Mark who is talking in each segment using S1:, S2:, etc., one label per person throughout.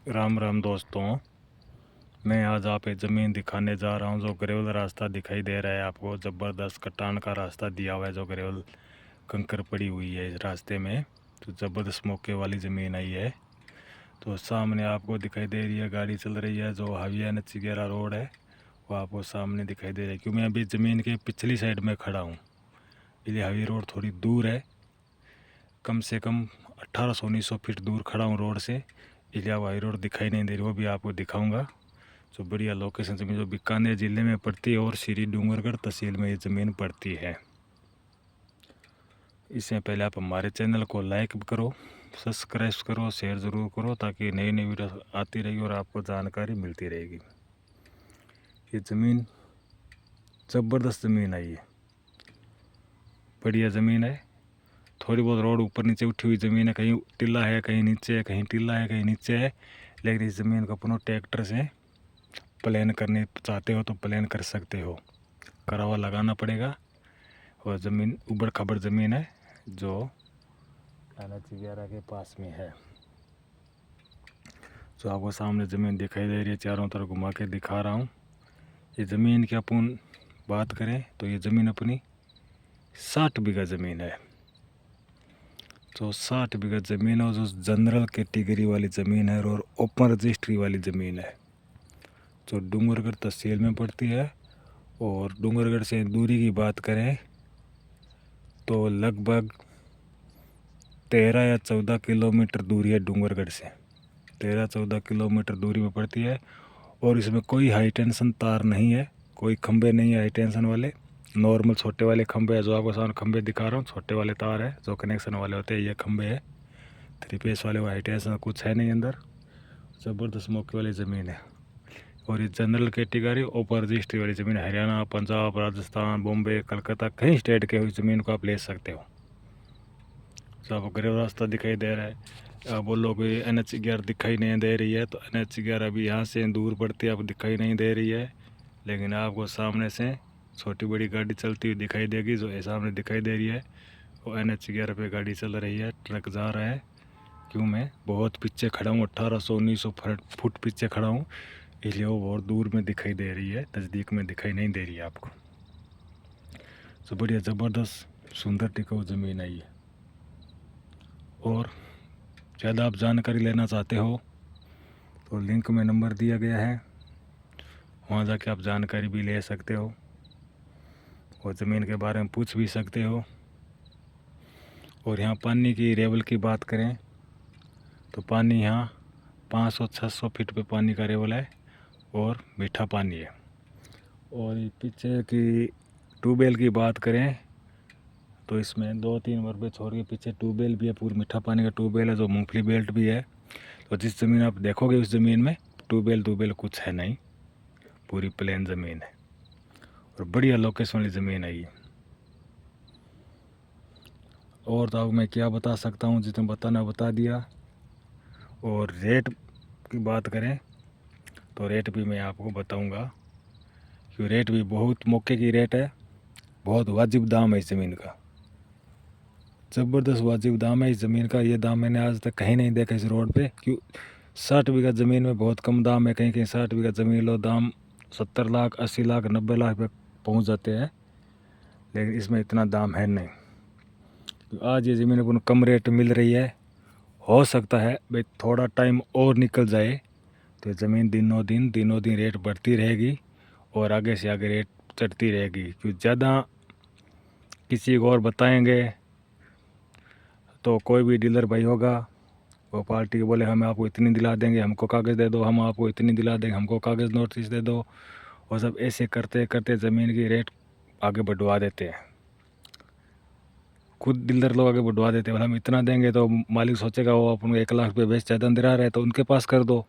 S1: राम राम दोस्तों, मैं आज आप एक ज़मीन दिखाने जा रहा हूं। जो ग्रेवल रास्ता दिखाई दे रहा है आपको, ज़बरदस्त कटान का रास्ता दिया हुआ है। जो ग्रेवल कंकर पड़ी हुई है इस रास्ते में, तो ज़बरदस्त मौके वाली ज़मीन आई है। तो सामने आपको दिखाई दे रही है, गाड़ी चल रही है। जो हाईवे NH11 रोड है वो आपको सामने दिखाई दे रही है। क्योंकि मैं अभी ज़मीन के पिछली साइड में खड़ा हूँ, इसलिए हाईवे रोड थोड़ी दूर है। कम से कम 1800-1900 फीट दूर खड़ा हूँ रोड से, इसलिए अब हाई रोड दिखाई नहीं दे रही। वो भी आपको दिखाऊंगा। जो बढ़िया लोकेशन ज़मीन जो बीकानेर ज़िले में पड़ती है और श्री डूंगरगढ़ तहसील में ये ज़मीन पड़ती है। इससे पहले आप हमारे चैनल को लाइक करो, सब्सक्राइब करो, शेयर ज़रूर करो, ताकि नई नई वीडियो आती रहेगी और आपको जानकारी मिलती रहेगी। ये ज़मीन ज़बरदस्त ज़मीन है, ये बढ़िया ज़मीन है। थोड़ी बहुत रोड ऊपर नीचे उठी हुई ज़मीन है, कहीं टीला है, कहीं नीचे है, कहीं टीला है, कहीं नीचे है। लेकिन इस ज़मीन को अपनों ट्रैक्टर से प्लान करने चाहते हो तो प्लान कर सकते हो, करावा लगाना पड़ेगा। और ज़मीन उबड़ खाबड़ ज़मीन है जो NH11 के पास में है। जो आपको सामने ज़मीन दिखाई दे रही है, चारों तरफ घुमा के दिखा रहा हूँ। ये ज़मीन की अपन बात करें तो ये ज़मीन अपनी 60 बीघा ज़मीन है। जो 60 बीघा ज़मीन है, जो जनरल कैटेगरी वाली ज़मीन है और ओपन रजिस्ट्री वाली ज़मीन है, जो डूंगरगढ़ तहसील में पड़ती है। और डूंगरगढ़ से दूरी की बात करें तो लगभग 13 या 14 किलोमीटर दूरी है। डूंगरगढ़ से 13-14 किलोमीटर दूरी में पड़ती है। और इसमें कोई हाई टेंशन तार नहीं है, कोई खंबे नहीं है हाई टेंशन वाले। नॉर्मल छोटे वाले खंबे है, जो आपको सामने खंबे दिखा रहा हूँ, छोटे वाले तार है जो कनेक्शन वाले होते हैं, ये खंबे है। 3 फेस वाले हाई टेंशन कुछ है नहीं अंदर। ज़बरदस्त मौके वाली ज़मीन है। और ये जनरल कैटेगरी ओपन रजिस्ट्री वाली ज़मीन, हरियाणा, पंजाब, राजस्थान, बॉम्बे, कलकत्ता, कहीं स्टेट के उस ज़मीन को आप ले सकते हो। जो आपको ग्रेव रास्ता दिखाई दे रहा है। आप बोलो कि NH11 दिखाई नहीं दे रही है, तो NH11 अभी यहाँ से दूर पड़ती है, आपको दिखाई नहीं दे रही है। लेकिन आपको सामने से छोटी बड़ी गाड़ी चलती हुई दिखाई देगी, जो सामने दिखाई दे रही है। वो NH11 पे गाड़ी चल रही है, ट्रक जा रहा है। क्यों मैं बहुत पीछे खड़ा हूँ, 1800-1900 फुट पीछे खड़ा हूँ, इसलिए वो बहुत दूर में दिखाई दे रही है, नज़दीक में दिखाई नहीं दे रही है आपको। तो बढ़िया ज़बरदस्त सुंदर टिकाऊ ज़मीन है ये। और ज़्यादा आप जानकारी लेना चाहते हो तो लिंक में नंबर दिया गया है, वहाँ जाके आप जानकारी भी ले सकते हो और ज़मीन के बारे में पूछ भी सकते हो। और यहाँ पानी की लेवल की बात करें तो पानी यहाँ 500-600 फीट पे पानी का लेवल है और मीठा पानी है। और ये पीछे की ट्यूबवेल की बात करें तो इसमें 2-3 मरबे छोड़ के पीछे ट्यूबवेल भी है, पूरी मीठा पानी का ट्यूबवेल है, जो मूंगफली बेल्ट भी है। तो जिस ज़मीन आप देखोगे उस ज़मीन में ट्यूबवेल कुछ है नहीं, पूरी प्लेन ज़मीन है और बढ़िया लोकेशन वाली ज़मीन है ये। और तो अब मैं क्या बता सकता हूँ, जितना बताना बता दिया। और रेट की बात करें तो रेट भी मैं आपको बताऊँगा, कि रेट भी बहुत मौके की रेट है, बहुत वाजिब दाम है इस ज़मीन का। ज़बरदस्त वाजिब दाम है इस ज़मीन का। ये दाम मैंने आज तक कहीं नहीं देखा इस रोड पे। क्यों 60 बीघा ज़मीन में बहुत कम दाम है, कहीं कहीं 60 बीघा ज़मीन लो दाम 70 लाख, 80 लाख, 90 लाख पे पहुँच जाते हैं, लेकिन इसमें इतना दाम है नहीं। तो आज ये ज़मीन अपन कम रेट मिल रही है। हो सकता है भाई थोड़ा टाइम और निकल जाए तो ज़मीन दिनों दिन रेट बढ़ती रहेगी और आगे से आगे रेट चढ़ती रहेगी। क्योंकि ज़्यादा किसी को और बताएंगे तो कोई भी डीलर भाई होगा, वो पार्टी के बोले हम आपको इतनी दिला देंगे, हमको कागज़ दे दो, हम आपको इतनी दिला देंगे, हमको कागज़ नोटिस दे दो। और सब ऐसे करते करते ज़मीन की रेट आगे बढ़वा देते हैं। खुद डीलर लोग आगे बढ़वा देते हैं, हम इतना देंगे तो मालिक सोचेगा वो अपन 1 लाख रुपये बेच ज़्यादा दिला रहे हैं तो उनके पास कर दो।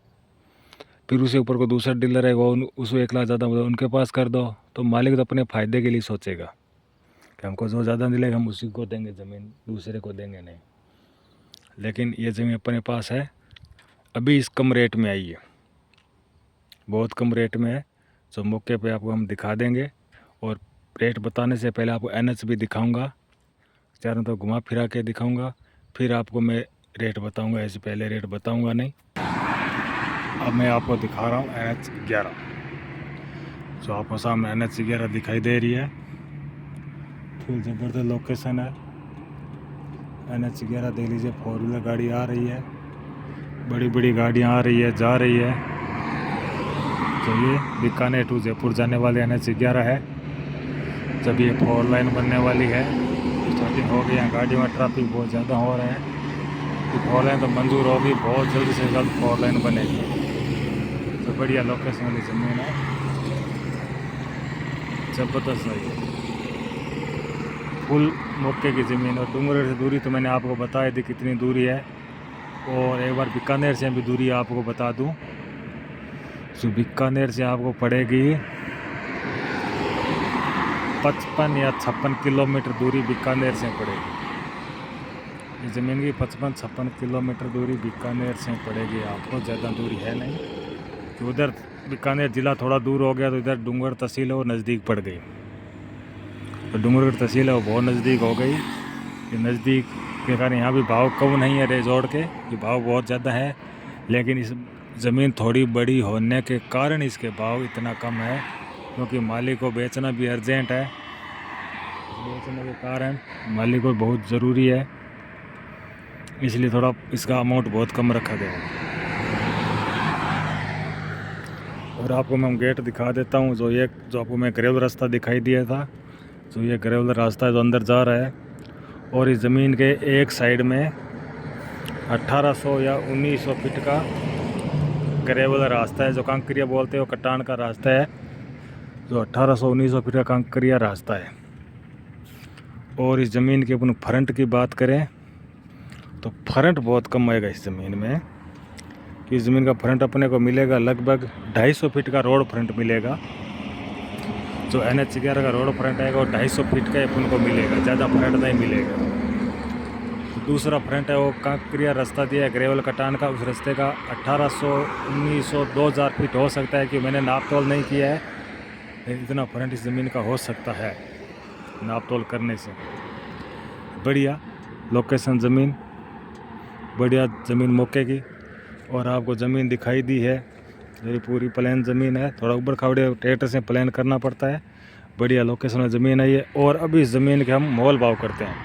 S1: फिर उसके ऊपर को दूसरा डीलर है, वो उसको 1 लाख ज़्यादा उनके पास कर दो। तो मालिक तो अपने फ़ायदे के लिए सोचेगा कि हमको जो ज़्यादा मिलेगा हम उसी को देंगे, ज़मीन दूसरे को देंगे नहीं। लेकिन ये ज़मीन अपने पास है, अभी इस कम रेट में आई है, बहुत कम रेट में है, जो मौके पे आपको हम दिखा देंगे। और रेट बताने से पहले आपको NH भी दिखाऊंगा, चारों तरफ घुमा फिरा के दिखाऊंगा, फिर आपको मैं रेट बताऊंगा, ऐसे पहले रेट बताऊंगा नहीं। अब मैं आपको दिखा रहा हूँ NH11, जो आपको सामने NH11 दिखाई दे रही है। फुल ज़बरदस्त लोकेशन है। NH11 देख लीजिए, 4 व्हीलर गाड़ी आ रही है, बड़ी बड़ी गाड़ियाँ आ रही है, जा रही है। तो ये बीकानेर टू जयपुर जाने वाले NH11 है। जब ये 4 लाइन बनने वाली है, स्टार्टिंग हो गई है, गाड़ियों में ट्रैफिक बहुत ज़्यादा हो रहा है। 4 लाइन तो मंजूर होगी, बहुत जल्द से जल्द 4 लाइन बनेगी। तो बढ़िया लोकेशन वाली ज़मीन है, ज़बरदस्त है, फुल मौके की ज़मीन। और डूंगरगढ़ से दूरी तो मैंने आपको बताई थी कितनी दूरी है। और एक बार बीकानेर से भी दूरी आपको बता दूं, तो बीकानेर से आपको पड़ेगी 55 या 56 किलोमीटर दूरी बीकानेर से पड़ेगी। इस ज़मीन की 55-56 किलोमीटर दूरी बीकानेर से पड़ेगी आपको, ज़्यादा दूरी है नहीं। तो उधर बीकानेर ज़िला थोड़ा दूर हो गया, तो इधर डूंगरगढ़ तहसील है वो नज़दीक पड़ गई। तो डूंगरगढ़ तहसील है वो बहुत नज़दीक हो गई। ये नज़दीक के कारण यहाँ भी भाव कम नहीं है रिजॉर्ट के, ये भाव बहुत ज़्यादा है। लेकिन इस ज़मीन थोड़ी बड़ी होने के कारण इसके भाव इतना कम है, क्योंकि मालिक को बेचना भी अर्जेंट है। बेचने के कारण मालिक को बहुत ज़रूरी है, इसलिए थोड़ा इसका अमाउंट बहुत कम रखा गया है। और आपको मैं गेट दिखा देता हूँ, जो आपको मैं ग्रेवल रास्ता दिखाई दिया था, तो ये ग्रेवल रास्ता है जो अंदर जा रहा है। और इस ज़मीन के एक साइड में 1800 या 1900 फीट का ग्रेवल रास्ता है, जो कांकरिया बोलते हैं, वो कटान का रास्ता है, जो 1800-1900 फीट का कांकरिया रास्ता है। और इस ज़मीन के अपन फ्रंट की बात करें तो फ्रंट बहुत कम आएगा इस ज़मीन में, कि इस ज़मीन का फ्रंट अपने को मिलेगा लगभग 250 फीट का रोड फ्रंट मिलेगा। जो NH11 का रोड फ्रंट आएगा वो 250 फीट का अपन को मिलेगा, ज़्यादा फ्रंट नहीं मिलेगा। तो दूसरा फ्रंट है वो कांकरिया रास्ता दिया है ग्रेवल कटान का, उस रास्ते का 1800, 1900, 2000 फीट हो सकता है, कि मैंने नाप तोल नहीं किया है, लेकिन इतना फ्रंट इस ज़मीन का हो सकता है नाप तोल करने से। बढ़िया लोकेशन ज़मीन, बढ़िया ज़मीन मौके की। और आपको ज़मीन दिखाई दी है, ये पूरी प्लेन ज़मीन है, थोड़ा ऊबड़ खाबड़ ट्रैक्टर से प्लान करना पड़ता है। बढ़िया लोकेशन में ज़मीन है ये। और अभी इस ज़मीन के हम मोल भाव करते हैं,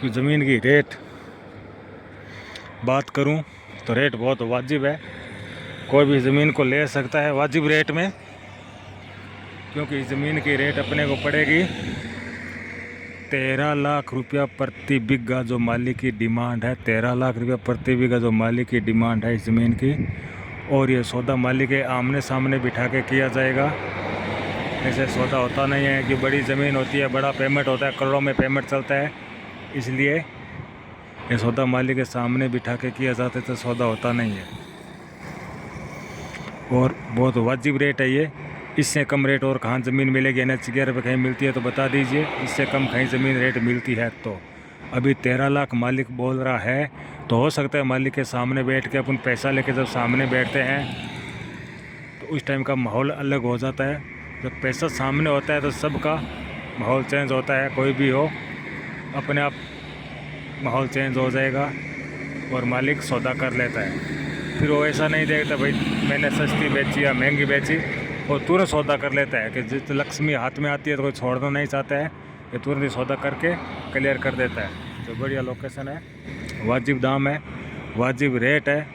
S1: कि ज़मीन की रेट बात करूं तो रेट बहुत वाजिब है, कोई भी ज़मीन को ले सकता है वाजिब रेट में, क्योंकि इस ज़मीन की रेट अपने को पड़ेगी 13 लाख रुपया प्रति बीघा, जो मालिक की डिमांड है। 13 लाख रुपया प्रति बीघा जो मालिक की डिमांड है इस ज़मीन की। और ये सौदा मालिक के आमने सामने बिठा के किया जाएगा। ऐसे सौदा होता नहीं है कि बड़ी ज़मीन होती है, बड़ा पेमेंट होता है, करोड़ों में पेमेंट चलता है, इसलिए ये सौदा मालिक के सामने बिठा के किया जाता है, तो सौदा होता नहीं है। और बहुत वाजिब रेट है ये, इससे कम रेट और कहाँ ज़मीन मिलेगी? NH11 पे कहीं मिलती है तो बता दीजिए, इससे कम कहीं ज़मीन रेट मिलती है। तो अभी 13 लाख मालिक बोल रहा है, तो हो सकता है मालिक के सामने बैठ के अपन पैसा लेके जब सामने बैठते हैं तो उस टाइम का माहौल अलग हो जाता है। जब पैसा सामने होता है तो सबका माहौल चेंज होता है, कोई भी हो अपने आप माहौल चेंज हो जाएगा और मालिक सौदा कर लेता है। फिर वो ऐसा नहीं देखता भाई मैंने सस्ती बेची या महंगी बेची, और तुरंत सौदा कर लेता है कि जिस लक्ष्मी हाथ में आती है तो कोई छोड़ना नहीं चाहता है, ये तुरंत ही सौदा करके क्लियर कर देता है। तो बढ़िया लोकेशन है, वाजिब दाम है, वाजिब रेट है,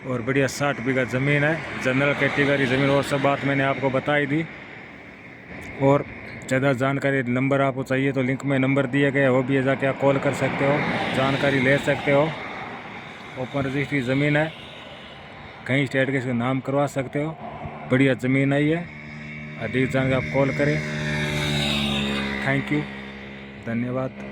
S1: और बढ़िया 60 बीघा ज़मीन है, जनरल कैटेगरी ज़मीन। और सब बात मैंने आपको बताई दी। और ज़्यादा जानकारी नंबर आपको चाहिए तो लिंक में नंबर दिए गए, वो भी जाके आप कॉल कर सकते हो, जानकारी ले सकते हो। ओपन रजिस्ट्री ज़मीन है, कहीं स्टेट के इसका नाम करवा सकते हो, बढ़िया ज़मीन आई है। अधिक जानकारी आप कॉल करें। थैंक यू, धन्यवाद।